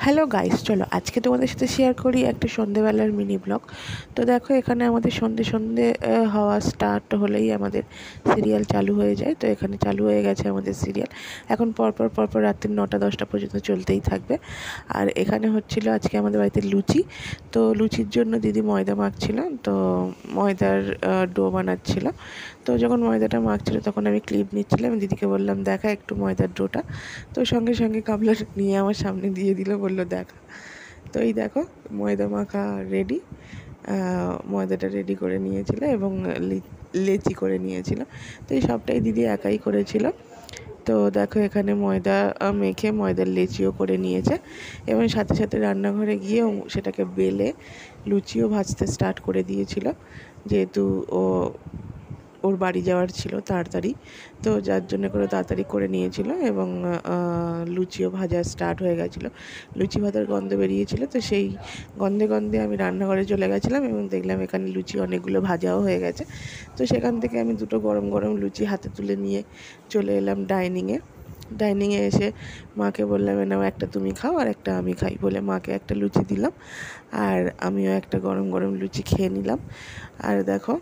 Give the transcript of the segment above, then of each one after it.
Hello guys, চলো আজকে তোমাদের সাথে শেয়ার করি একটা সন্ধেবেলার মিনি ব্লগ। তো দেখো, এখানে আমাদের সন্ধে সন্ধে হওয়া স্টার্ট হলেই আমাদের সিরিয়াল চালু হয়ে যায়। তো এখানে চালু হয়ে গেছে আমাদের সিরিয়াল। এখন পরপর রাত্রি 9টা-10টা পর্যন্ত চলতেই থাকবে। আর এখানে হচ্ছিল আজকে আমাদের বাড়িতে লুচি। তো লুচির জন্য দিদি ময়দা মাখছিল, তো ময়দার ডো বানাচ্ছিল। তো যখন ময়দাটা মাখছিল তখন আমি ক্লিপ নিচ্ছিলাম, দিদিকে বললাম দেখা একটু ময়দার ডোটা। তো সঙ্গে সঙ্গে কাবলা নিয়ে আমার সামনে দিয়ে দিল, বললো দেখা। তো এই দেখো, ময়দা মাখা রেডি। ময়দাটা রেডি করে নিয়েছিল এবং লেচি করে নিয়েছিল। তো এই সবটাই দিদি একাই করেছিল। তো দেখো, এখানে ময়দা মেখে ময়দার লেচিও করে নিয়েছে এবং সাথে সাথে রান্নাঘরে গিয়েও সেটাকে বেলে লুচিও ভাজতে স্টার্ট করে দিয়েছিল, যেহেতু ওর বাড়ি যাওয়ার ছিল তাড়াতাড়ি। তো যার জন্য করে তাড়াতাড়ি করে নিয়েছিল এবং লুচিও ভাজা স্টার্ট হয়ে গেছিলো। লুচি ভাজার গন্ধ বেরিয়েছিল, তো সেই গন্ধে গন্ধে আমি রান্নাঘরে চলে গেছিলাম এবং দেখলাম এখানে লুচি অনেকগুলো ভাজাও হয়ে গেছে। তো সেখান থেকে আমি দুটো গরম গরম লুচি হাতে তুলে নিয়ে চলে এলাম ডাইনিংয়ে এসে মাকে বললাম, নাও একটা তুমি খাও আর একটা আমি খাই বলে মাকে একটা লুচি দিলাম, আর আমিও একটা গরম গরম লুচি খেয়ে নিলাম। আর দেখো,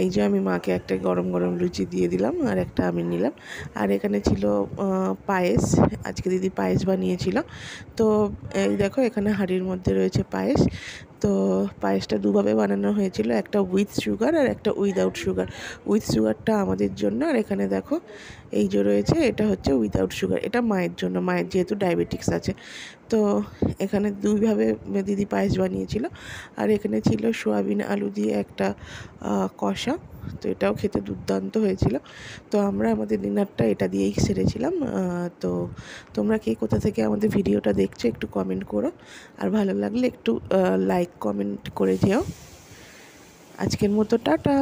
এই যে আমি মাকে একটা গরম গরম লুচি দিয়ে দিলাম আর একটা আমি নিলাম। আর এখানে ছিল পায়েস। আজকে দিদি পায়েস বানিয়েছিল। তো এই দেখো, এখানে হাঁড়ির মধ্যে রয়েছে পায়েস। তো পায়েসটা দুভাবে বানানো হয়েছিল, একটা উইথ সুগার আর একটা উইদাউট সুগার। উইথ সুগারটা আমাদের জন্য, আর এখানে দেখো এই যে রয়েছে, এটা হচ্ছে উইদাউট সুগার। এটা মায়ের জন্য, মায়ের যেহেতু ডায়াবেটিক্স আছে। তো এখানে দুইভাবে দিদি পায়েস বানিয়েছিল। আর এখানে ছিল সোয়াবিন আলু দিয়ে একটা কষা। তো এটাও খেতে দুর্দান্ত হয়েছিল। তো আমরা আমাদের ডিনারটা এটা দিয়েই সেরেছিলাম। তো তোমরা কে কোথা থেকে আমাদের ভিডিওটা দেখছো একটু কমেন্ট করো, আর ভালো লাগলে একটু লাইক কমেন্ট করে যেও। আজকের মতো টাটা।